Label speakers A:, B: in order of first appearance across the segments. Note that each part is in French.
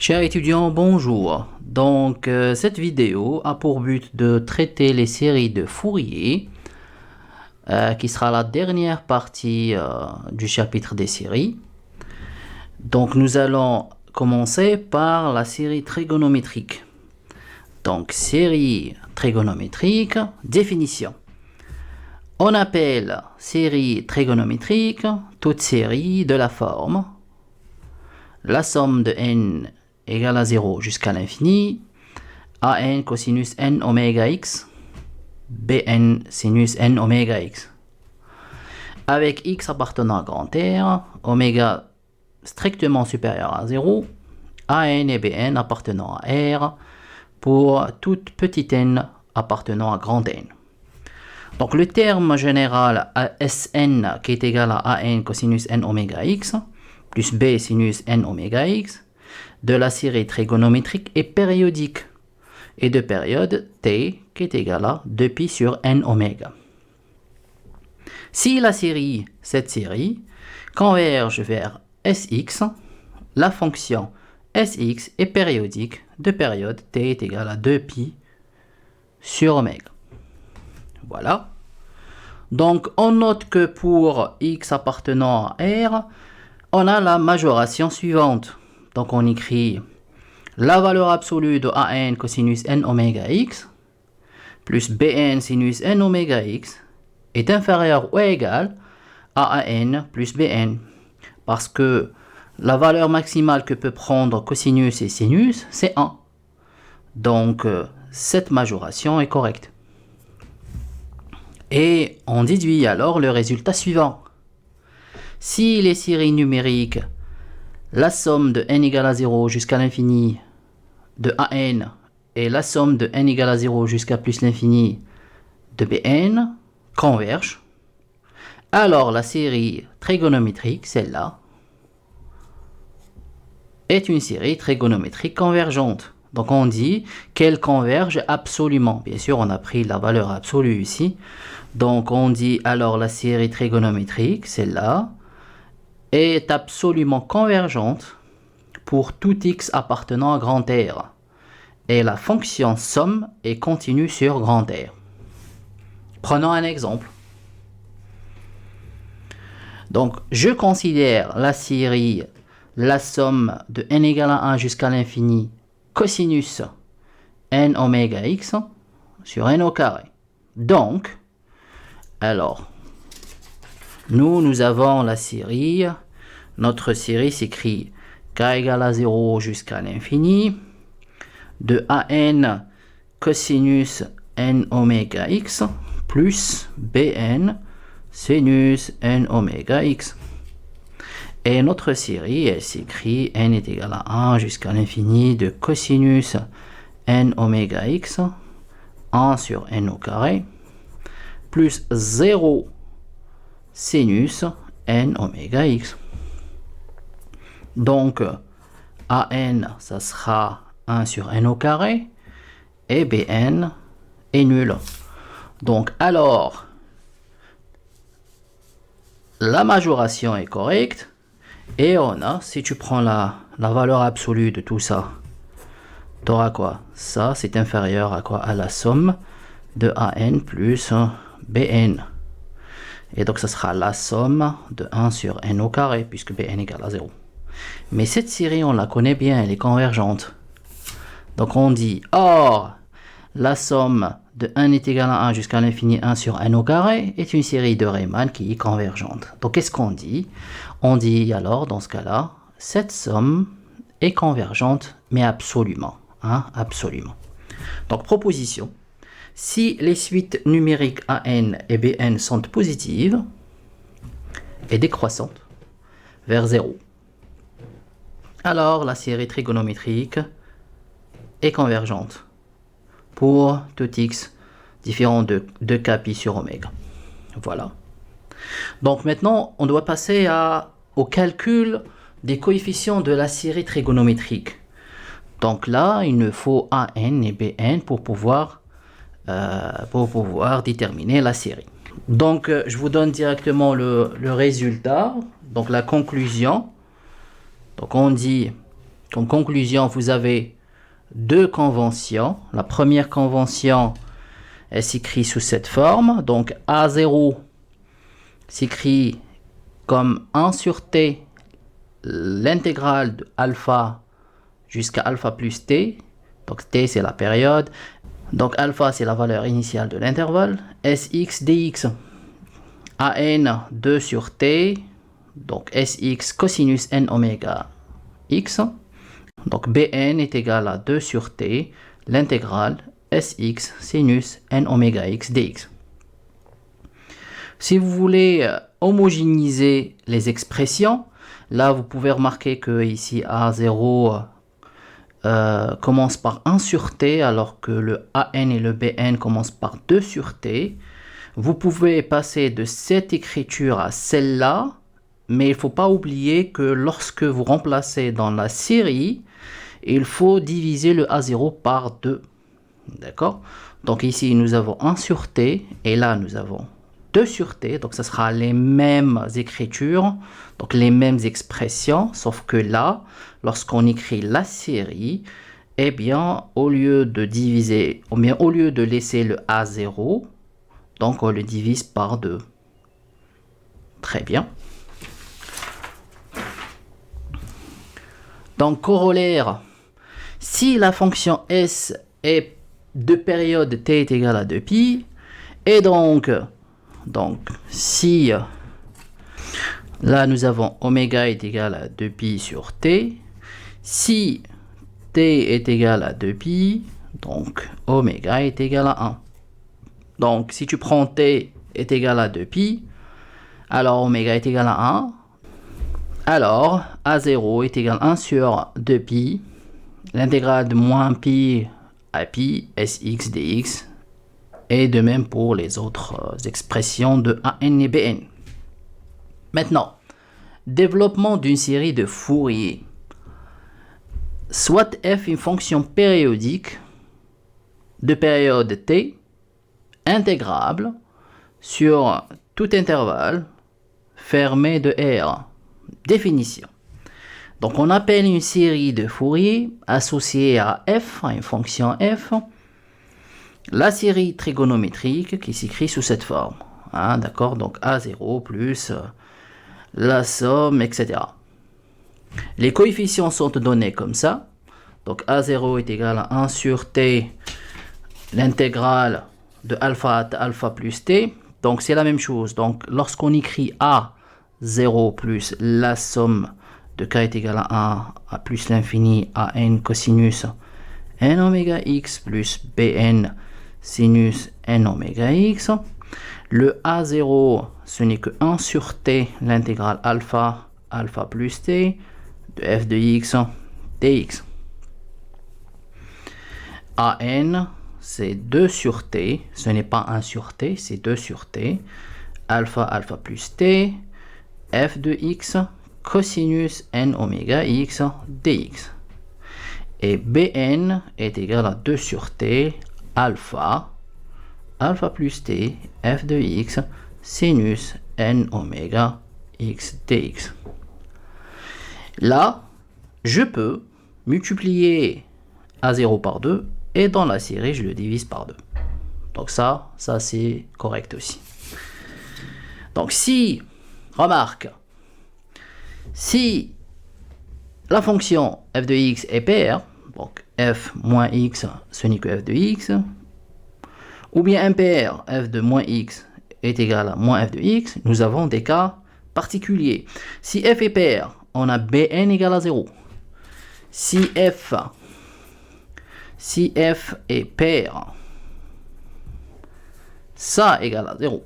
A: Chers étudiants, bonjour. Donc, cette vidéo a pour but de traiter les séries de Fourier, qui sera la dernière partie du chapitre des séries. Donc, nous allons commencer par la série trigonométrique. Donc, série trigonométrique, définition. On appelle série trigonométrique toute série de la forme la somme de n égale à 0 jusqu'à l'infini, an cosinus n oméga x, bn sinus n oméga x, avec x appartenant à grand R, oméga strictement supérieur à 0, an et bn appartenant à R, pour toute petite n appartenant à grand N. Donc le terme général Sn qui est égal à an cosinus n oméga x, plus b sinus n oméga x, de la série trigonométrique est périodique et de période t qui est égale à 2pi sur n oméga. Si cette série converge vers Sx, la fonction Sx est périodique de période t est égal à 2pi sur oméga. Voilà. Donc on note que pour x appartenant à R, on a la majoration suivante. Donc on écrit la valeur absolue de an cosinus n oméga x plus bn sinus n oméga x est inférieur ou égal à an plus bn. Parce que la valeur maximale que peut prendre cosinus et sinus, c'est 1. Donc cette majoration est correcte. Et on déduit alors le résultat suivant. Si les séries numériques, la somme de n égale à 0 jusqu'à l'infini de an et la somme de n égale à 0 jusqu'à plus l'infini de bn convergent, alors la série trigonométrique, celle-là, est une série trigonométrique convergente. Donc on dit qu'elle converge absolument. Bien sûr, on a pris la valeur absolue ici. Donc on dit alors la série trigonométrique, celle-là, est absolument convergente pour tout x appartenant à grand R. Et la fonction somme est continue sur grand R. Prenons un exemple. Donc je considère la série, la somme de n égale à 1 jusqu'à l'infini cosinus n oméga x sur n au carré. Donc, alors, nous avons la série, notre série s'écrit k égale à 0 jusqu'à l'infini de an cosinus n oméga x plus bn sinus n oméga x. Et notre série, elle s'écrit n est égal à 1 jusqu'à l'infini de cosinus n oméga x 1 sur n au carré plus 0 sinus n oméga x. Donc an, ça sera 1 sur n au carré et bn est nul. Donc alors, la majoration est correcte et on a, si tu prends la valeur absolue de tout ça, tu auras quoi? Ça, c'est inférieur à quoi? À la somme de an plus bn. Et donc, ça sera la somme de 1 sur n au carré, puisque bn égale à 0. Mais cette série, on la connaît bien, elle est convergente. Donc, on dit, or, la somme de 1 est égal à 1 jusqu'à l'infini 1 sur n au carré est une série de Riemann qui est convergente. Donc, qu'est-ce qu'on dit? On dit alors, dans ce cas-là, cette somme est convergente, mais absolument. Absolument. Donc, proposition. Si les suites numériques an et bn sont positives et décroissantes vers 0, alors la série trigonométrique est convergente pour tout x différent de kpi sur oméga. Voilà. Donc maintenant, on doit passer au calcul des coefficients de la série trigonométrique. Donc là, il nous faut an et bn pour pouvoir déterminer la série. Donc je vous donne directement le résultat, donc la conclusion. Donc on dit En conclusion, vous avez deux conventions. La première convention, elle s'écrit sous cette forme. Donc A0 s'écrit comme 1 sur t, l'intégrale de alpha jusqu'à alpha plus t. Donc t c'est la période. Donc alpha c'est la valeur initiale de l'intervalle. Sx dx. An 2 sur t. Donc Sx cosinus n oméga x. Donc Bn est égal à 2 sur t, l'intégrale Sx sinus n oméga x dx. Si vous voulez homogénéiser les expressions, là vous pouvez remarquer que ici A0 commence par 1 sur t, alors que le An et le Bn commencent par 2 sur t. Vous pouvez passer de cette écriture à celle-là, mais il ne faut pas oublier que lorsque vous remplacez dans la série, il faut diviser le A0 par 2. D'accord? Donc ici, nous avons 1 sur t, et là, nous avons 2 sur t. Donc, ce sera les mêmes écritures, donc les mêmes expressions, sauf que là, lorsqu'on écrit la série, eh bien, au lieu de diviser, ou bien au lieu de laisser le A0, donc on le divise par 2. Très bien. Donc, corollaire, si la fonction S est de période t est égal à 2pi, et donc si là nous avons oméga est égal à 2pi sur t, si t est égal à 2pi, donc oméga est égal à 1. Donc si tu prends t est égal à 2pi, alors oméga est égal à 1. Alors, A0 est égal à 1 sur 2pi, l'intégrale de moins pi à pi, Sx dx, et de même pour les autres expressions de An et Bn. Maintenant, développement d'une série de Fourier. Soit f une fonction périodique de période t, intégrable sur tout intervalle fermé de R. Définition. Donc on appelle une série de Fourier associée à f, à une fonction f, la série trigonométrique qui s'écrit sous cette forme. Hein, d'accord? Donc A0 plus la somme, etc. Les coefficients sont donnés comme ça. Donc A0 est égal à 1 sur t, l'intégrale de alpha à alpha plus t. Donc c'est la même chose. Donc lorsqu'on écrit A0 plus la somme de k est égal à 1 à plus l'infini à n cosinus n oméga x plus bn sinus n oméga x. Le A0, ce n'est que 1 sur t, l'intégrale alpha plus t de f de x dx. An, c'est 2 sur t, ce n'est pas 1 sur t, c'est 2 sur t, alpha plus t, f de x cosinus n oméga x dx. Et Bn est égal à 2 sur t, alpha plus t, f de x, sinus n oméga x dx. Là, je peux multiplier A0 par 2 et dans la série, je le divise par 2. Donc ça c'est correct aussi. Donc si, remarque, si la fonction f de x est paire, donc f moins x, ce n'est que f de x, ou bien impair, f de moins x est égal à moins f de x, nous avons des cas particuliers. Si f est paire, on a bn égale à 0. Si f est paire, ça égale à 0.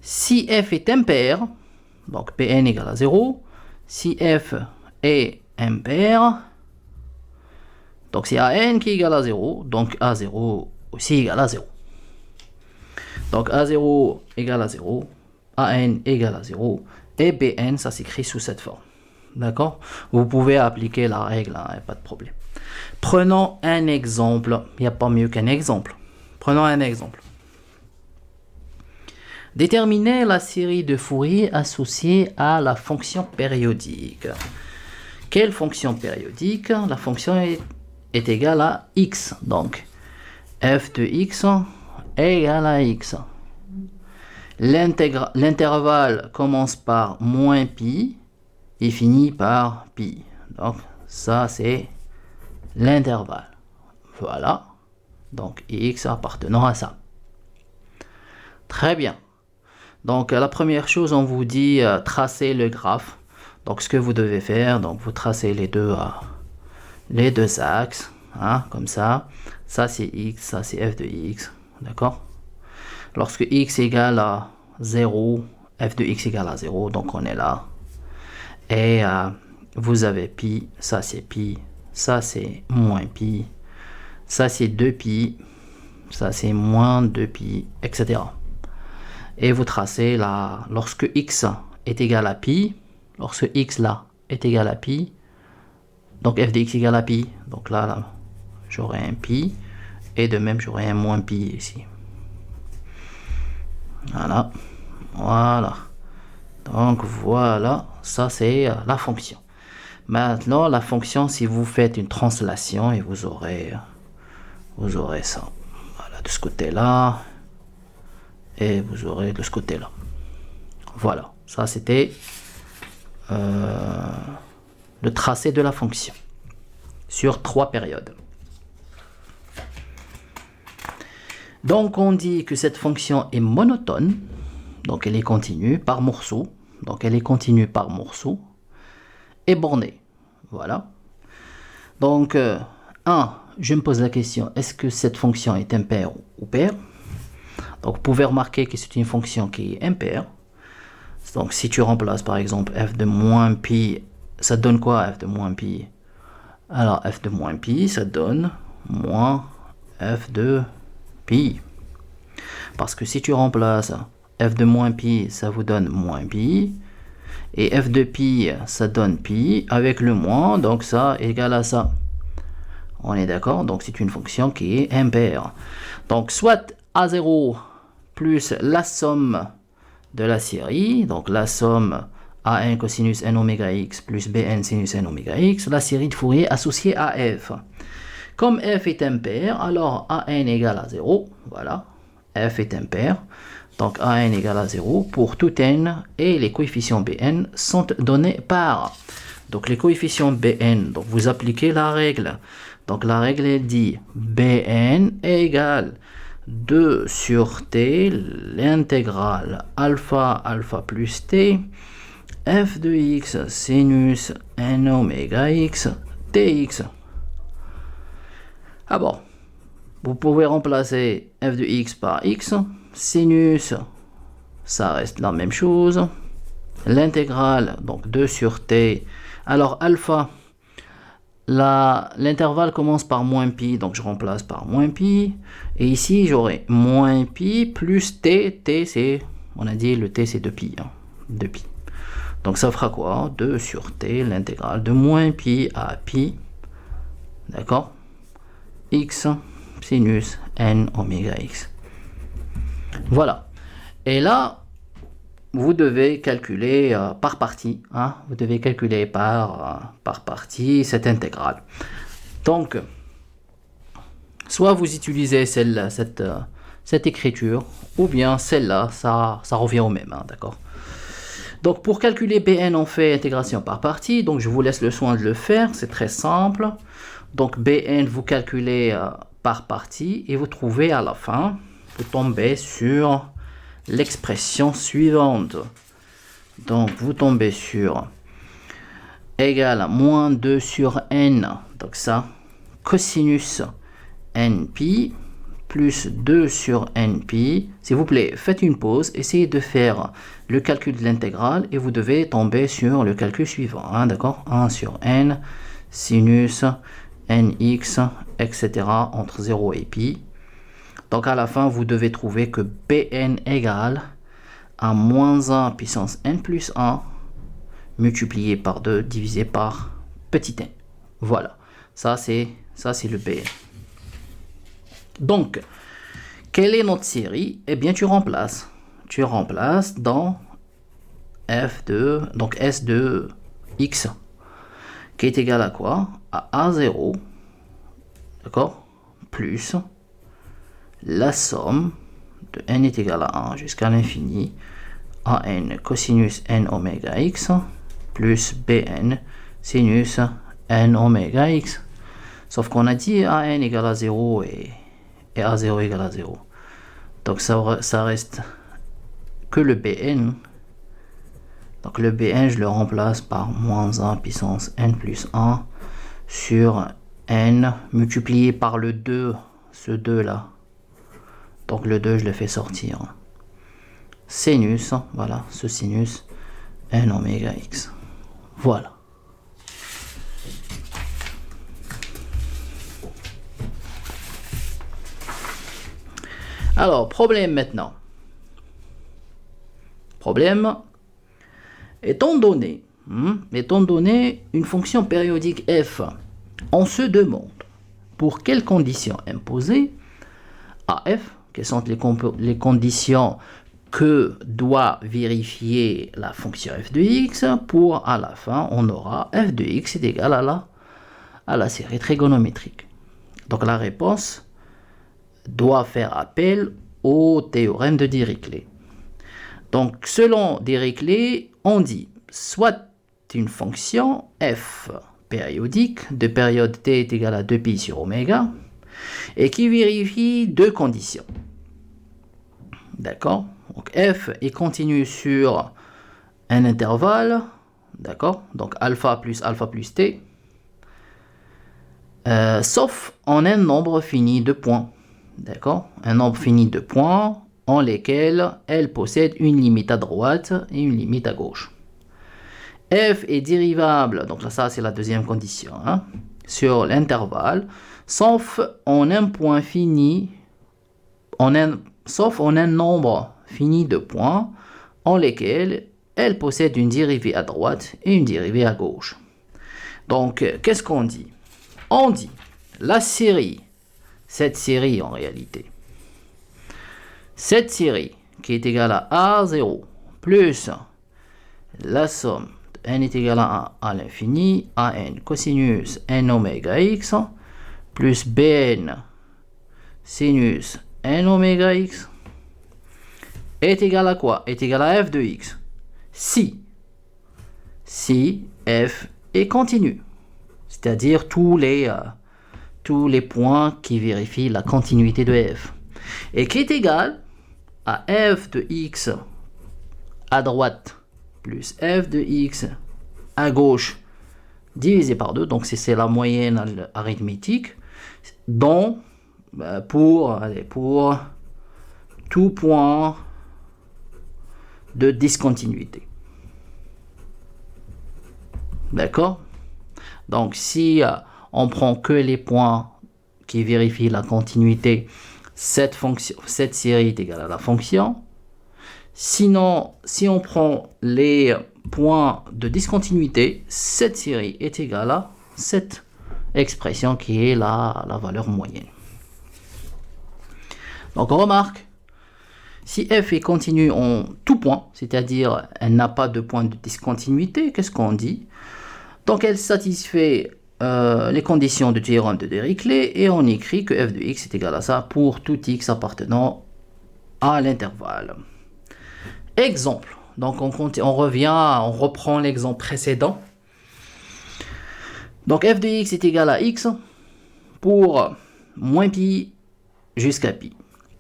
A: Si f est impair, donc bn égale à 0. Si f est impair, donc c'est an qui est égal à 0, donc a0 aussi égale à 0. Donc a0 égale à 0, an égale à 0, et bn, ça s'écrit sous cette forme. D'accord? Vous pouvez appliquer la règle, hein, pas de problème. Prenons un exemple. Il n'y a pas mieux qu'un exemple. Prenons un exemple. Déterminer la série de Fourier associée à la fonction périodique. quelle fonction périodique? La fonction est égale à x. Donc, f de x est égal à x. L'intervalle commence par moins pi et finit par pi. Donc, ça, c'est l'intervalle. Voilà. Donc, x appartenant à ça. Très bien. Donc, la première chose, on vous dit tracer le graphe. Donc, ce que vous devez faire, donc vous tracez les deux axes, hein, comme ça. Ça, c'est x, ça, c'est f de x. D'accord? Lorsque x égale à 0, f de x égale à 0, donc on est là. Et vous avez pi, ça c'est moins pi, ça c'est 2pi, ça c'est moins 2pi, etc. Et vous tracez là, lorsque x est égal à pi, lorsque x là est égal à pi, donc f de x égale à pi, donc là j'aurai un pi, et de même j'aurai un moins pi ici. Voilà, voilà. Donc voilà, ça c'est la fonction. Maintenant la fonction, si vous faites une translation, et vous aurez ça. Voilà, de ce côté-là, et vous aurez de ce côté-là. Voilà, ça c'était le tracé de la fonction sur 3 périodes. Donc on dit que cette fonction est monotone, donc elle est continue par morceau, donc elle est continue par morceau, et bornée. Voilà. Donc, je me pose la question, est-ce que cette fonction est impaire ou paire? Donc vous pouvez remarquer que c'est une fonction qui est impaire. Donc si tu remplaces par exemple f de moins pi, ça donne quoi f de moins pi? Alors f de moins pi, ça donne moins f de pi. Parce que si tu remplaces f de moins pi, ça vous donne moins pi. Et f de pi, ça donne pi avec le moins, donc ça égale à ça. On est d'accord? Donc c'est une fonction qui est impaire. Donc soit A0 plus la somme de la série, donc la somme A1 cosinus n oméga x plus Bn sinus n oméga x, la série de Fourier associée à f. Comme f est impair, alors A1 égale à 0, voilà, f est impair, donc A1 égale à 0 pour tout n, et les coefficients Bn sont donnés par. Donc les coefficients Bn, donc vous appliquez la règle. Donc la règle elle dit Bn égale 2 sur t, l'intégrale alpha plus t, f de x sinus n oméga x dx. Ah bon, vous pouvez remplacer f de x par x, sinus, ça reste la même chose, l'intégrale, donc 2 sur t, alors alpha, l'intervalle commence par moins pi, donc je remplace par moins pi, et ici j'aurai moins pi plus t, c'est, on a dit le t c'est 2pi, 2pi. Donc ça fera quoi? 2 sur t, l'intégrale de moins pi à pi, d'accord, x sinus n oméga x. Voilà. Et là, vous devez calculer par partie, hein, vous devez calculer par partie cette intégrale. Donc, soit vous utilisez cette écriture, ou bien celle-là, ça revient au même, hein, d'accord. Donc, pour calculer Bn, on fait intégration par partie, donc je vous laisse le soin de le faire, c'est très simple. Donc, Bn, vous calculez par partie, et vous trouvez à la fin, vous tombez sur l'expression suivante. Donc vous tombez sur égale à moins 2 sur n, donc ça, cosinus npi plus 2 sur npi. S'il vous plaît, faites une pause, essayez de faire le calcul de l'intégrale et vous devez tomber sur le calcul suivant, hein, d'accord, 1 sur n sinus nx, etc. entre 0 et pi. Donc à la fin, vous devez trouver que Bn égale à moins 1 puissance n plus 1 multiplié par 2 divisé par petit n. Voilà, ça c'est le Bn. Donc, quelle est notre série? Eh bien, tu remplaces dans f de, donc s de x. qui est égal à quoi? À A0, d'accord, plus la somme de n est égal à 1 jusqu'à l'infini an cosinus n oméga x plus bn sinus n oméga x. Sauf qu'on a dit an égale à 0 et a0 égale à 0. Donc ça reste que le bn. Donc le bn, je le remplace par moins 1 puissance n plus 1 sur n multiplié par le 2, ce 2 là. Donc le 2, je le fais sortir. Sinus, voilà, ce sinus n oméga x. Voilà. Alors, problème maintenant. Problème. Étant donné une fonction périodique f, on se demande pour quelles conditions imposées à f, quelles sont les conditions que doit vérifier la fonction f de x, pour à la fin on aura f de x est égal à la série trigonométrique. Donc la réponse doit faire appel au théorème de Dirichlet. Donc selon Dirichlet, on dit soit une fonction f périodique de période t est égal à 2pi sur oméga et qui vérifie deux conditions. D'accord? Donc f est continu sur un intervalle, d'accord? Donc alpha plus t, sauf en un nombre fini de points, d'accord? Un nombre fini de points en lesquels elle possède une limite à droite et une limite à gauche. F est dérivable, donc là ça c'est la deuxième condition, hein, sur l'intervalle, sauf en un point fini, sauf en un nombre fini de points en lesquels elle possède une dérivée à droite et une dérivée à gauche. Donc qu'est-ce qu'on dit? On dit la série, cette série en réalité, cette série qui est égale à A0 plus la somme de n est égal à 1 à l'infini, an cosinus n oméga x plus bn sinus n oméga x est égal à quoi? Est égal à f de x. Si f est continu, c'est-à-dire tous les points qui vérifient la continuité de f, et qui est égal à f de x à droite plus f de x à gauche divisé par 2, donc c'est la moyenne arithmétique, dont pour tout point de discontinuité. D'accord? Donc si on prend que les points qui vérifient la continuité, cette série est égale à la fonction. Sinon, si on prend les points de discontinuité, cette série est égale à cette expression qui est la valeur moyenne. Donc on remarque, si f est continue en tout point, c'est-à-dire elle n'a pas de point de discontinuité, qu'est-ce qu'on dit? Donc elle satisfait les conditions du théorème de Dirichlet et on écrit que f de x est égal à ça pour tout x appartenant à l'intervalle. Exemple, donc on reprend l'exemple précédent. Donc f de x est égal à x pour moins pi jusqu'à pi.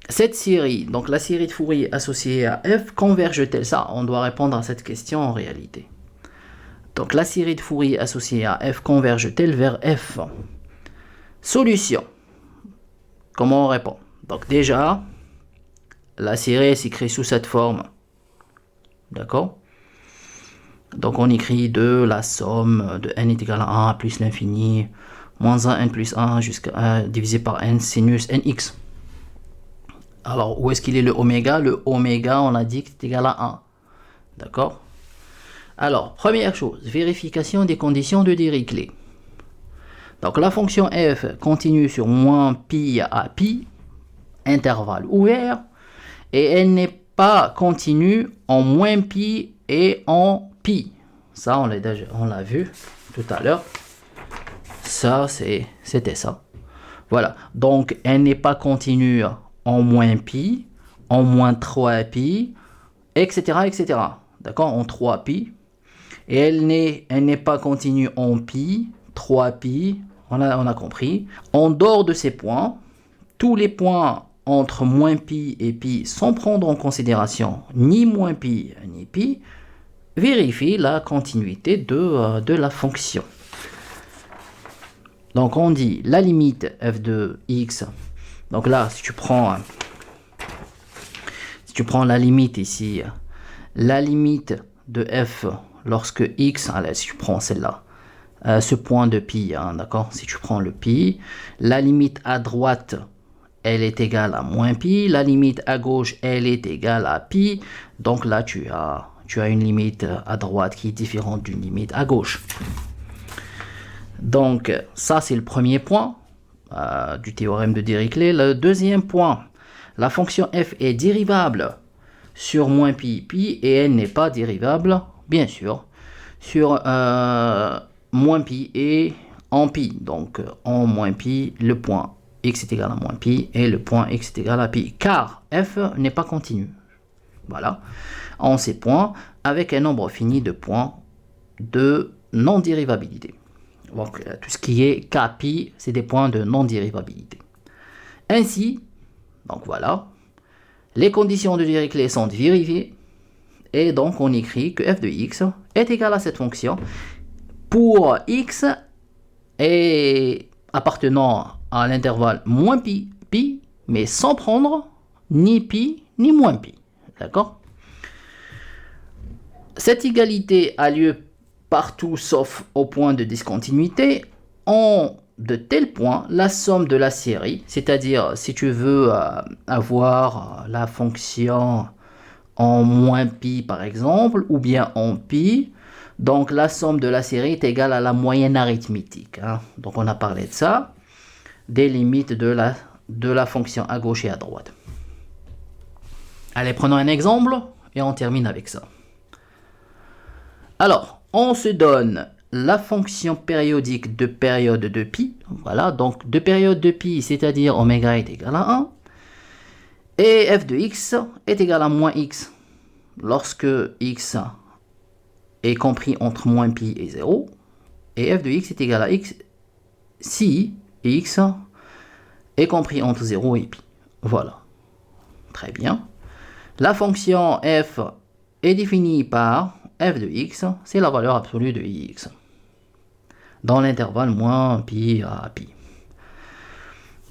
A: Cette série, donc la série de Fourier associée à f, converge-t-elle? Ça, on doit répondre à cette question en réalité. Donc la série de Fourier associée à f converge-t-elle vers f? Solution. Comment on répond? Donc déjà, la série s'écrit sous cette forme. D'accord? Donc on écrit de la somme de n est égal à 1 plus l'infini, moins 1 n plus 1 jusqu'à divisé par n sinus nx. Alors où est-ce qu'il est le oméga? Le oméga, on a dit que c'est égal à 1. D'accord? Alors, première chose, vérification des conditions de Dirichlet. Donc la fonction f continue sur moins pi à pi, intervalle ouvert, et elle n'est pas continue en moins pi et en pi. Ça, on l'a vu tout à l'heure. Ça, c'était ça. Voilà. Donc, elle n'est pas continue en moins pi, en moins 3pi, etc., etc. D'accord? En 3pi. Et elle n'est pas continue en pi, 3pi, on a compris. En dehors de ces points, tous les points entre moins pi et pi sans prendre en considération ni moins pi ni pi, vérifie la continuité de la fonction. Donc on dit la limite f de x. Donc là, si tu prends la limite ici, la limite de f lorsque x, allez, si tu prends celle-là, ce point de pi, hein, d'accord, si tu prends le pi, la limite à droite, elle est égale à moins pi, la limite à gauche, elle est égale à pi, donc là tu as une limite à droite qui est différente d'une limite à gauche. Donc ça c'est le premier point du théorème de Dirichlet. Le deuxième point, la fonction f est dérivable sur moins pi, pi, et elle n'est pas dérivable, bien sûr, sur moins pi et en pi. Donc en moins pi, le point x est égal à moins pi et le point x est égal à pi, car f n'est pas continu. Voilà, en ces points, avec un nombre fini de points de non-dérivabilité. Donc tout ce qui est k, pi, c'est des points de non-dérivabilité. Ainsi, donc voilà, les conditions de Dirichlet sont vérifiées, et donc on écrit que f de x est égal à cette fonction pour x et appartenant à l'intervalle moins pi, pi, mais sans prendre ni pi ni moins pi. D'accord? Cette égalité a lieu partout sauf au point de discontinuité en de tels points la somme de la série, c'est-à-dire si tu veux avoir la fonction en moins pi par exemple, ou bien en pi, donc la somme de la série est égale à la moyenne arithmétique, hein. Donc on a parlé de ça, des limites de la fonction à gauche et à droite. Allez, prenons un exemple et on termine avec ça. Alors, on se donne la fonction périodique de période de pi, voilà, donc de période de pi, c'est-à-dire oméga est égal à 1, et f de x est égal à moins x, lorsque x est compris entre moins pi et 0, et f de x est égal à x si x est compris entre 0 et pi. Voilà, très bien. La fonction f est définie par f de x, c'est la valeur absolue de ix, dans l'intervalle moins pi à pi.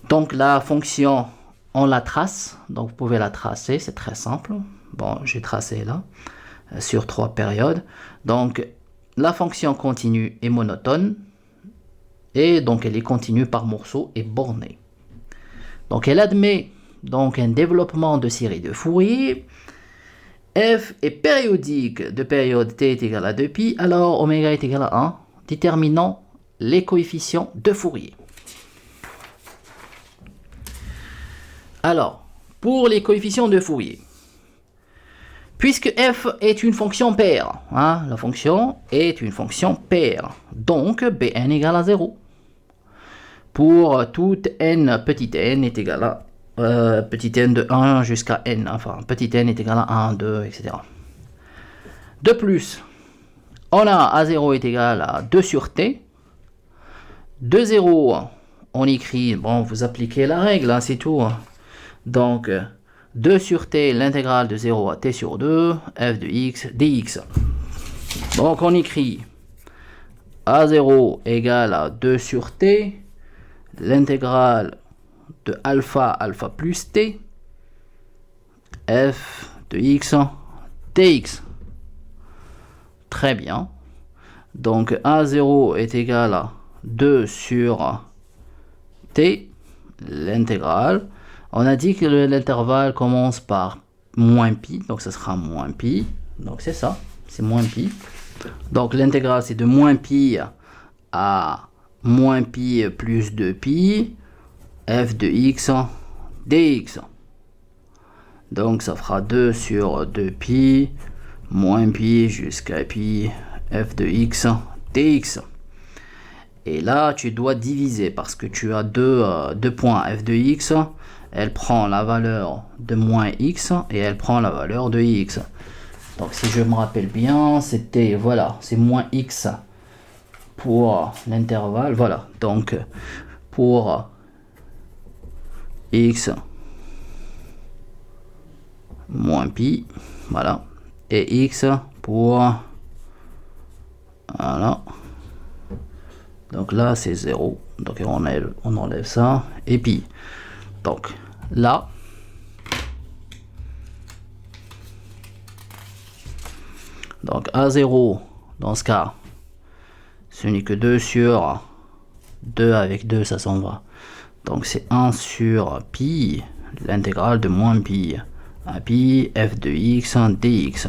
A: Donc la fonction, on la trace, donc vous pouvez la tracer, c'est très simple. Bon, j'ai tracé là, sur 3 périodes. Donc la fonction continue est monotone, et donc elle est continue par morceaux et bornée. Donc elle admet donc un développement de série de Fourier. F est périodique de période t est égal à 2pi, alors oméga est égal à 1, déterminant les coefficients de Fourier. Alors, pour les coefficients de Fourier, puisque f est une fonction paire, hein, la fonction est une fonction paire, donc Bn égale à 0. Pour toute n, petit n est égal à petit n de 1 jusqu'à n, enfin petit n est égal à 1, 2, etc. De plus, on a A0 est égal à 2 sur t. De 0, on écrit, bon, vous appliquez la règle, hein, c'est tout. Donc, 2 sur t, l'intégrale de 0 à t sur 2, f de x dx. Donc, on écrit A0 égale à 2 sur t, l'intégrale de alpha plus t, f de x dx. Très bien. Donc A0 est égal à 2 sur t, l'intégrale. On a dit que l'intervalle commence par moins pi, donc ça sera moins pi. Donc c'est ça, c'est moins pi. Donc l'intégrale c'est de moins pi à moins pi plus 2pi, f de x dx. Donc ça fera 2 sur 2pi, moins pi jusqu'à pi, f de x dx. Et là, tu dois diviser parce que tu as deux points f de x. Elle prend la valeur de moins x et elle prend la valeur de x. Donc si je me rappelle bien, c'était, voilà, c'est moins x pour l'intervalle. Voilà, donc pour x moins pi, voilà, et x pour, voilà, donc là c'est 0, donc on enlève ça, et puis, donc là, donc A0, dans ce cas, ce n'est que 2 sur 2 avec 2, ça s'en va. Donc c'est 1 sur pi, l'intégrale de moins pi, à pi, f de x, dx.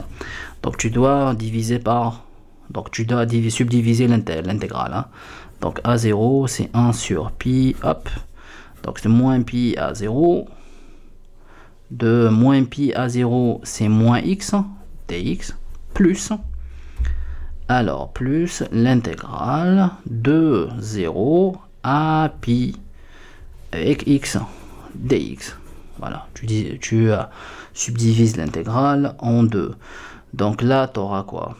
A: Donc tu dois diviser par, donc tu dois subdiviser l'intégrale. Hein. Donc A0, c'est 1 sur pi, hop. Donc c'est moins pi à 0. De moins pi à 0, c'est moins x, dx, plus, alors plus l'intégrale de 0 à pi avec x dx. Voilà, tu subdivises l'intégrale en deux. Donc là, tu auras quoi?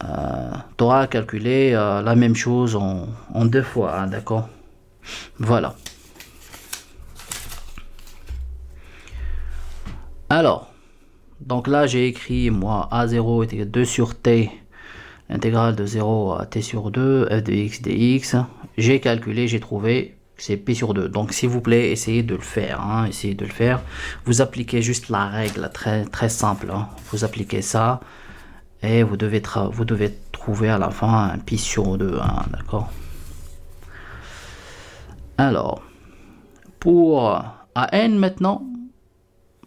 A: Tu auras calculé la même chose en deux fois, hein, d'accord? Voilà. Alors, donc là, j'ai écrit, moi, A0 est égal à 2 sur t, l'intégrale de 0 à t sur 2, f de x dx. J'ai calculé, j'ai trouvé, c'est p sur 2. Donc, s'il vous plaît, essayez de le faire. Hein, essayez de le faire. Vous appliquez juste la règle, très, très simple. Hein. Vous appliquez ça et vous devez trouver à la fin un pi sur 2. Hein, d'accord? Alors, pour AN maintenant,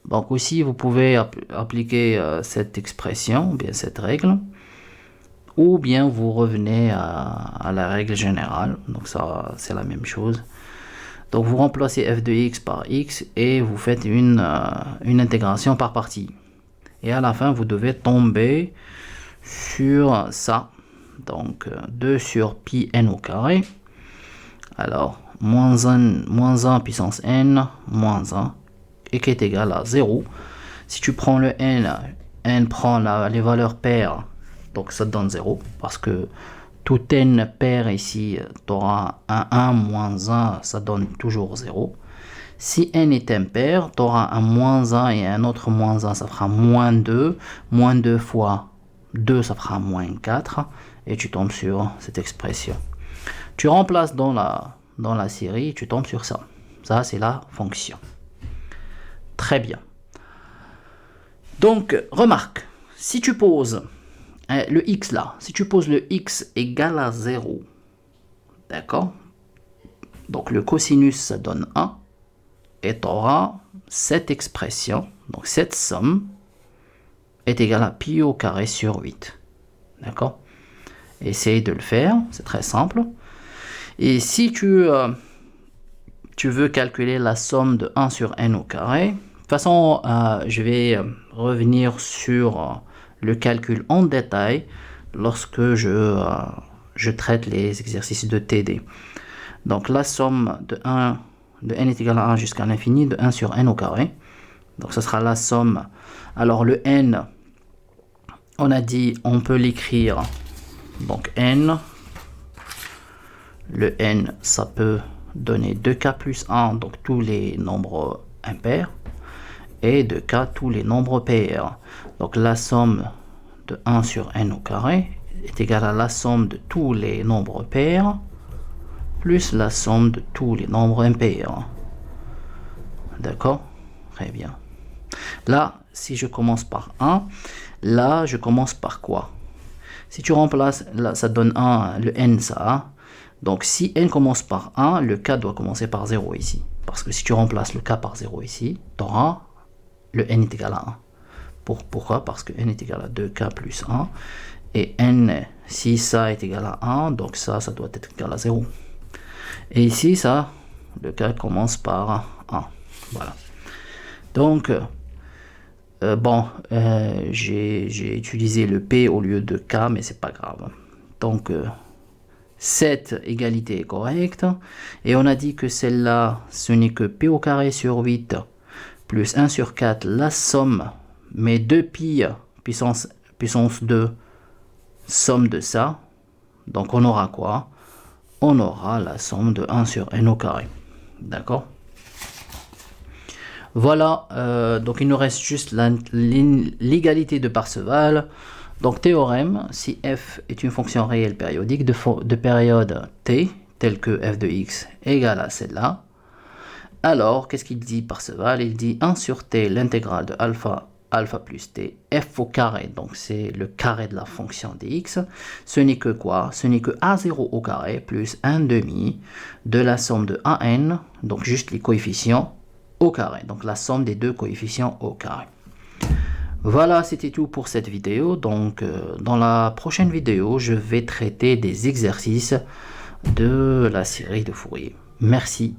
A: donc aussi vous pouvez appliquer cette expression, ou bien cette règle, ou bien vous revenez à la règle générale, donc ça c'est la même chose. Donc vous remplacez f de x par x et vous faites une intégration par partie. Et à la fin vous devez tomber sur ça, donc 2 sur pi n au carré, alors moins 1 puissance n, moins 1, et qui est égal à 0. Si tu prends le n prend les valeurs paires, donc ça te donne 0, parce que tout n pair ici, tu auras un 1 moins 1, ça donne toujours 0. Si n est impair, tu auras un moins 1 et un autre moins 1, ça fera moins 2. Moins 2 fois 2, ça fera moins 4. Et tu tombes sur cette expression. Tu remplaces dans la série, tu tombes sur ça. Ça, c'est la fonction. Très bien. Donc, remarque, si tu poses le x là, si tu poses le x égal à 0, d'accord? Donc, le cosinus, ça donne 1. Et tu auras cette expression, donc cette somme, est égale à pi au carré sur 8. D'accord? Essaye de le faire, c'est très simple. Et si tu veux calculer la somme de 1 sur n au carré, de toute façon, je vais revenir sur le calcul en détail lorsque je traite les exercices de TD. Donc la somme de n est égal à 1 jusqu'à l'infini de 1 sur n au carré. Donc ce sera la somme. Alors le n, on a dit, on peut l'écrire. Donc n, le n, ça peut donner 2k plus 1, donc tous les nombres impairs, et 2k tous les nombres pairs. Donc la somme de 1 sur n au carré est égale à la somme de tous les nombres pairs plus la somme de tous les nombres impairs. D'accord? Très bien. Là, si je commence par 1, là, je commence par quoi? Si tu remplaces, là, ça donne 1, le n, ça. Donc, si n commence par 1, le k doit commencer par 0 ici. Parce que si tu remplaces le k par 0 ici, tu auras le n est égal à 1. Pourquoi? Parce que n est égal à 2k plus 1. Et n, si ça est égal à 1, donc ça doit être égal à 0. Et ici, ça, le k commence par 1. Voilà. Donc, j'ai utilisé le p au lieu de k, mais c'est pas grave. Donc, Cette égalité est correcte. Et on a dit que celle-là, ce n'est que p au carré sur 8 plus 1 sur 4, la somme, mais 2pi puissance 2, somme de ça. Donc on aura quoi? On aura la somme de 1 sur n au carré. D'accord? Voilà, donc il nous reste juste l'égalité de Parseval. Donc théorème, si f est une fonction réelle périodique de période t, telle que f de x égale à celle-là, alors qu'est-ce qu'il dit Parseval? Il dit 1 sur t, l'intégrale de alpha plus t, f au carré, donc c'est le carré de la fonction dx, ce n'est que quoi? Ce n'est que a0 au carré plus 1 demi de la somme de an, donc juste les coefficients au carré, donc la somme des deux coefficients au carré. Voilà, c'était tout pour cette vidéo. Donc dans la prochaine vidéo, je vais traiter des exercices de la série de Fourier. Merci.